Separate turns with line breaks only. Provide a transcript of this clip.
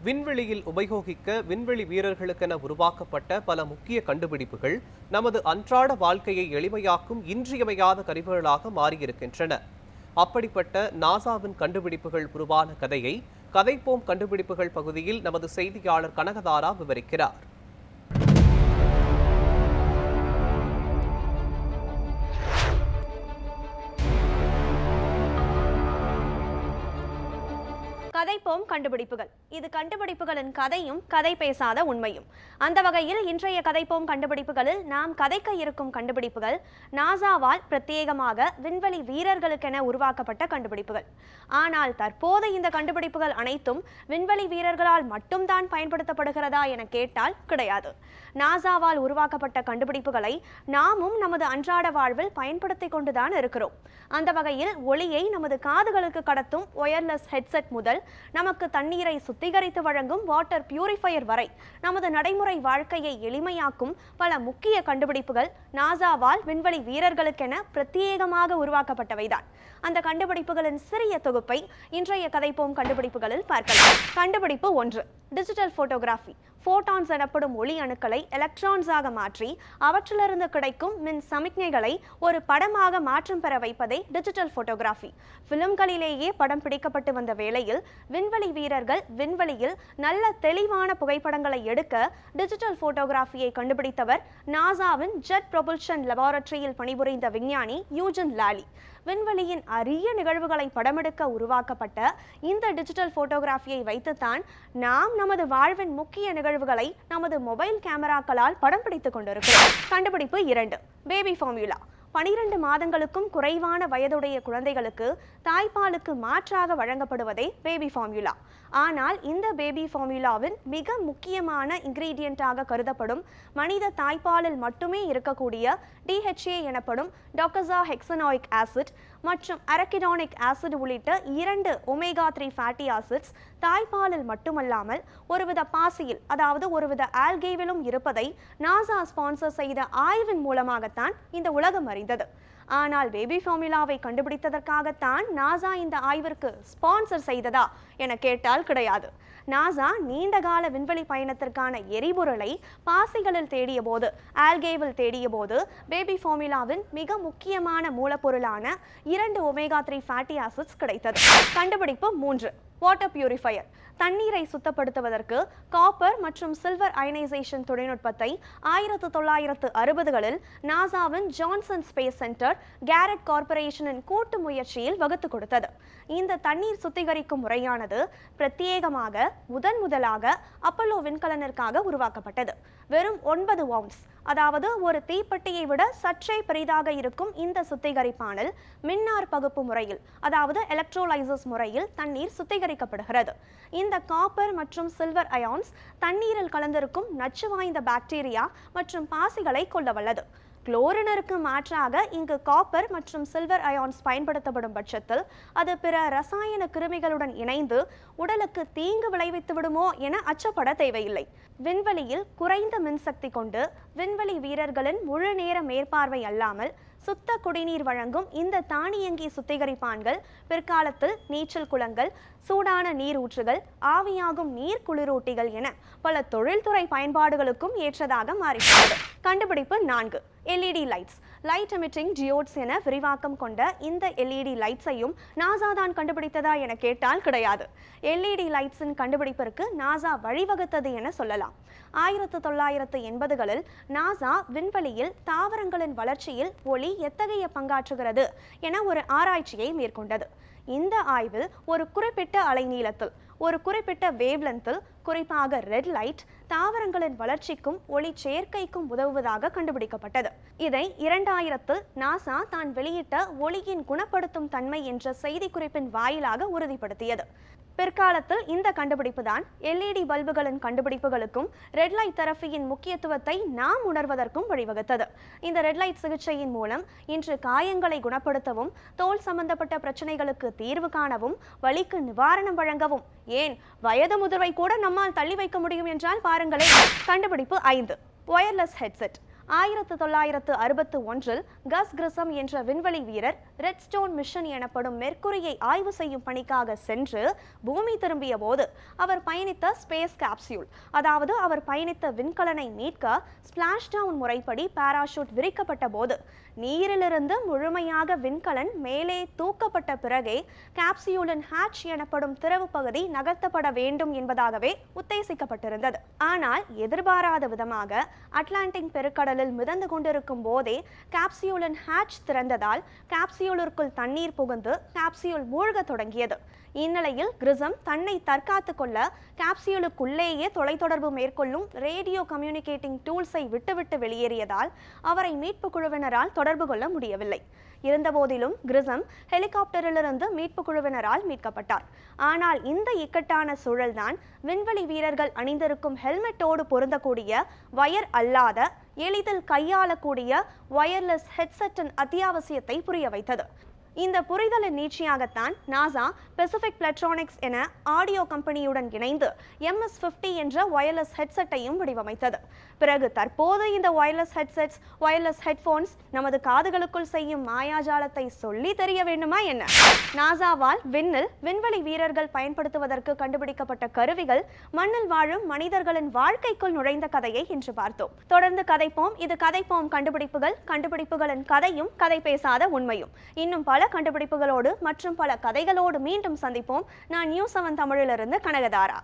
விண்வெளியில் உபயோகிக்க விண்வெளி வீரர்களுக்கென உருவாக்கப்பட்ட பல முக்கிய கண்டுபிடிப்புகள் நமது அன்றாட வாழ்க்கையை எளிமையாக்கும் இன்றியமையாத கருவிகளாக மாறியிருக்கின்றன. அப்படிப்பட்ட நாசாவின் கண்டுபிடிப்புகள் உருவான கதையை கதைப்போம் கண்டுபிடிப்புகள் பகுதியில் நமது செய்தியாளர் கனகதாரா விவரிக்கிறார்.
கதைப்போம் கண்டுபிடிப்புகள். இது கண்டுபிடிப்புகளின் கதையும் கதை பேசாத உண்மையும். அந்த வகையில் இன்றைய கதைப்போம் கண்டுபிடிப்புகளில் நாம் கதைக்க இருக்கும் கண்டுபிடிப்புகள் நாசாவால் பிரத்யேகமாக விண்வெளி வீரர்களுக்கென உருவாக்கப்பட்ட கண்டுபிடிப்புகள். ஆனால் தற்போது இந்த கண்டுபிடிப்புகள் அனைத்தும் விண்வெளி வீரர்களால் மட்டும்தான் பயன்படுத்தப்படுகிறதா என கேட்டால் கிடையாது. நாசாவால் உருவாக்கப்பட்ட கண்டுபிடிப்புகளை நாமும் நமது அன்றாட வாழ்வில் பயன்படுத்தி கொண்டுதான் இருக்கிறோம். அந்த வகையில் ஒளியை நமது காதுகளுக்கு கடத்தும் ஒயர்லெஸ் ஹெட்செட் முதல் நமக்கு தண்ணீரை சுத்திகரித்து வழங்கும் வாட்டர் பியூரிஃபையர் வரை நமது நடைமுறை வாழ்க்கையை எளிமையாக்கும் பல முக்கிய கண்டுபிடிப்புகள் நாசாவால் விண்வெளி வீரர்களுக்கென பிரத்யேகமாக உருவாக்கப்பட்டவைதான். அந்த கண்டுபிடிப்புகளின் சிறிய தொகுப்பை இன்றைய கதைப்போம் கண்டுபிடிப்புகளில் பார்க்கலாம். கண்டுபிடிப்பு 1, டிஜிட்டல் போட்டோகிராஃபி. போட்டான்ஸ் எனப்படும் ஒளி அணுக்களை எலக்ட்ரான்ஸாக மாற்றி அவற்றிலிருந்து கிடைக்கும் மின் சமிக்ஞைகளை ஒரு படமாக மாற்றம் பெற வைப்பதே டிஜிட்டல் போட்டோகிராஃபி. பிலிம்களிலேயே படம் பிடிக்கப்பட்டு வந்த வேளையில் விண்வெளி வீரர்கள் விண்வெளியில் நல்ல தெளிவான புகைப்படங்களை எடுக்க டிஜிட்டல் போட்டோகிராஃபியை கண்டுபிடித்தவர் நாசாவின் ஜெட் ப்ரொபல்ஷன் லெபார்டரியில் பணிபுரிந்த விஞ்ஞானி யூஜன் லாலி. விண்வெளியின் அரிய நிகழ்வுகளை படமெடுக்க உருவாக்கப்பட்ட இந்த டிஜிட்டல் போட்டோகிராஃபியை வைத்துத்தான் நாம் நமது வாழ்வின் முக்கிய நிகழ்வுகளை நமது மொபைல் கேமராக்களால் படம் பிடித்துக் கொண்டிருக்கிறோம். கண்டுபிடிப்பு 2, பேபி ஃபார்முலா. 12 மாதங்களுக்கும் குறைவான வயதுடைய குழந்தைகளுக்கு தாய்ப்பாலுக்கு மாற்றாக வழங்கப்படுவதே பேபி ஃபார்முலா. ஆனால் இந்த பேபி ஃபார்முலாவின் மிக முக்கியமான இன்கிரீடியண்டாக கருதப்படும் மனித தாய்ப்பாலில் மட்டுமே இருக்கக்கூடிய DHA எனப்படும் டோகோசாஹெக்சனாயிக் ஆசிட் மற்றும் அரக்கிடானிக் ஆசிட் உள்ளிட்ட 2 ஒமேகா 3 ஃபேட்டி ஆசிட்ஸ் தாய்ப்பாலில் மட்டுமல்லாமல் ஒருவித பாசியில், அதாவது ஒருவித ஆல்கேவிலும் இருப்பதை நாசா ஸ்பான்சர் செய்த ஆய்வின் மூலமாகத்தான் இந்த உலகம் அறிந்தது. ஆனால் பேபி ஃபார்முலாவை கண்டுபிடித்ததற்காகத்தான் நாசா இந்த ஆய்விற்கு ஸ்பான்சர் செய்ததா என கேட்டால் கிடையாது. நாசா நீண்டகால விண்வெளி பயணத்திற்கான எரிபொருளை பாசிகளில் தேடிய போது, ஆல்கேவில் தேடிய போது பேபி ஃபார்முலாவின் மிக முக்கியமான மூலப்பொருளான 2 ஒமேகா 3 ஃபேட்டி ஆசிட்ஸ் கிடைத்தது. கண்டுபிடிப்பு 3, வாட்டர் பியூரிஃபையர். தண்ணீரை சுத்தப்படுத்துவதற்கு காப்பர் மற்றும் சில்வர் அயனைசேஷன் தொழில்நுட்பத்தை 1960களில் நாசாவின் ஜான்சன் ஸ்பேஸ் சென்டர் கேரட் கார்ப்பரேஷனின் கூட்டு முயற்சியில் வகுத்து கொடுத்தது. இந்த தண்ணீர் சுத்திகரிக்கும் முறையானது பிரத்யேகமாக முதலாக அப்பல்லோ விண்கலனிற்காக உருவாக்கப்பட்டது. வெறும் 9 ounce, அதாவது ஒரு தீப்பெட்டியை விட சற்றே பெரிதாக இருக்கும் இந்த சுத்திகரிப்பானில் மின்னார் பகுப்பு முறையில், அதாவது எலக்ட்ரோலைசஸ் முறையில் தண்ணீர் சுத்திகரிக்கப்படுகிறது. இந்த காப்பர் மற்றும் சில்வர் அயான்ஸ் தண்ணீரில் கலந்திருக்கும் நச்சு வாய்ந்த பாக்டீரியா மற்றும் பாசிகளை கொல்ல வல்லது. குளோரினருக்கு மாற்றாக இங்கு காப்பர் மற்றும் சில்வர் அயான்ஸ் பயன்படுத்தப்படும் பட்சத்தில் அது பிற ரசாயன கிருமிகளுடன் இணைந்து உடலுக்கு தீங்கு விளைவித்து விடுமோ என அச்சப்பட தேவையில்லை. விண்வெளியில் குறைந்த மின்சக்தி கொண்டு விண்வெளி வீரர்களின் முழு நேர மேற்பார்வை அல்லாமல் சுத்த குடிநீர் வழங்கும் இந்த தானியங்கி சுத்திகரிப்பான்கள் பிற்காலத்தில் நீச்சல் குளங்கள், சூடான நீர் ஊற்றுகள், ஆவியாகும் நீர் குளிரூட்டிகள் என பல தொழில்துறை பயன்பாடுகளுக்கும் ஏற்றதாக மாறியுள்ளது. கண்டுபிடிப்பு 4, LED லைட்ஸ். லைட் எமிட்டிங் டியோட்ஸ் என விரிவாக்கம் கொண்ட இந்த LED லைட்ஸையும் நாசா தான் கண்டுபிடித்ததா என கேட்டால் கிடையாது. LED லைட்ஸின் கண்டுபிடிப்பிற்கு நாசா வழிவகுத்தது என சொல்லலாம். 1980களில் நாசா விண்வெளியில் தாவரங்களின் வளர்ச்சியில் ஒளி எத்தகைய பங்காற்றுகிறது என ஒரு ஆராய்ச்சியை மேற்கொண்டது. இந்த ஆய்வில் ஒரு குறிப்பிட்ட அலைநீளத்தில், ஒரு குறிப்பிட்ட வேவ்லென்த்தில், குறிப்பாக ரெட் லைட் தாவரங்களின் வளர்ச்சிக்கும் ஒளி சேர்க்கைக்கும் உதவுவதாக கண்டுபிடிக்கப்பட்டது. இதை 2000ல் நாசா தான் வெளியிட்ட ஒளியின் குணப்படுத்தும் தன்மை என்ற செய்திக்குறிப்பின் வாயிலாக உறுதிப்படுத்தியது. பிற்காலத்தில் இந்த கண்டுபிடிப்பு தான் LED பல்புகளின் கண்டுபிடிப்புகளுக்கும் ரெட் லைட் தெரபியின் முக்கியத்துவத்தை நாம் உணர்வதற்கும் வழிவகுத்தது. இந்த ரெட் லைட் சிகிச்சையின் மூலம் இன்று காயங்களை குணப்படுத்தவும், தோல் சம்பந்தப்பட்ட பிரச்சனைகளுக்கு தீர்வு காணவும், வலிக்கு நிவாரணம் வழங்கவும், ஏன் வயது முதிர்வை கூட நம்மால் தள்ளி வைக்க முடியும் என்றால் பாருங்களேன். கண்டுபிடிப்பு 5, ஒயர்லெஸ் ஹெட்செட். 1961 கஸ் கிரிசம் என்ற விண்வெளி வீரர் ரெட்ஸ்டோன் மிஷன் எனப்படும் மெர்க்குரியை ஆய்வு செய்யும் பணிக்காக சென்று பூமி திரும்பிய போது அவர் பயணித்த ஸ்பேஸ் கேப்சியூல், அதாவது அவர் பயணித்த விண்கலனை மீட்க ஸ்பிளாஷ் டவுன் முறைப்படி பாராசூட் விரிக்கப்பட்ட போது நீரிலிருந்து முழுமையாக விண்கலன் மேலே தூக்கப்பட்ட பிறகே கேப்சியூலின் ஹேட்ச் எனப்படும் திறவு பகுதி நகர்த்தப்பட வேண்டும் என்பதாகவே உத்தேசிக்கப்பட்டிருந்தது. ஆனால் எதிர்பாராத விதமாக அட்லாண்டிக் பெருங்கடலில் மிதந்து கொண்டிருக்கும் போதே கேப்சியூலின் ஹேட்ச் திறந்ததால் கேப்சியூலிற்குள் தண்ணீர் புகுந்து கேப்சியூல் மூழ்க தொடங்கியது. இந்நிலையில் கிரிசம் தன்னை தற்காத்துக் கொள்ள கேப்சியூலுக்குள்ளேயே தொலைத்தொடர்பு மேற்கொள்ளும் ரேடியோ கம்யூனிகேட்டிங் டூல்ஸை விட்டுவிட்டு வெளியேறியதால் அவரை மீட்பு குழுவினரால் தொடர்பு கொள்ள முடியவில்லை. இருந்தபோதிலும் கிரிசம் ஹெலிகாப்டரிலிருந்து மீட்பு குழுவினரால் மீட்கப்பட்டார். ஆனால் இந்த இக்கட்டான சூழல்தான் விண்வெளி வீரர்கள் அணிந்திருக்கும் ஹெல்மெட்டோடு பொருந்தக்கூடிய வயர் அல்லாத எளிதில் கையாளக்கூடிய வயர்லெஸ் ஹெட்செட்டின் அத்தியாவசியத்தை புரிய வைத்தது. இந்த புரிதலின் நீட்சியாகத்தான் நாசா பெசிபிக் பிளட்ரானிக்ஸ் என ஆடியோ கம்பெனியுடன் இணைந்து MS-50 என்ற வயர்லெஸ் ஹெட்செட்டையும் வடிவமைத்தது. பிறகு தற்போது இந்த வயர்லெஸ் ஹெட்செட்ஸ், வயர்லெஸ் ஹெட்போன்ஸ் நமது காதுகளுக்குள் செய்யும் மாயாஜாலத்தை சொல்லி தெரிய வேண்டுமா என்ன? நாசாவால் விண்ணில் விண்வெளி வீரர்கள் பயன்படுத்துவதற்கு கண்டுபிடிக்கப்பட்ட கருவிகள் மண்ணில் வாழும் மனிதர்களின் வாழ்க்கைக்குள் நுழைந்த கதையை இன்று பார்த்தோம். தொடர்ந்து கதைப்போம். இது கதைப்போம் கண்டுபிடிப்புகள், கண்டுபிடிப்புகளின் கதையும் கதை பேசாத உண்மையும். இன்னும் பல கண்டுபிடிப்புகளோடு மற்றும் பல கதைகளோடு மீண்டும் சந்திப்போம். நான் நியூஸ் 7 தமிழிலிருந்து கனகதாரா.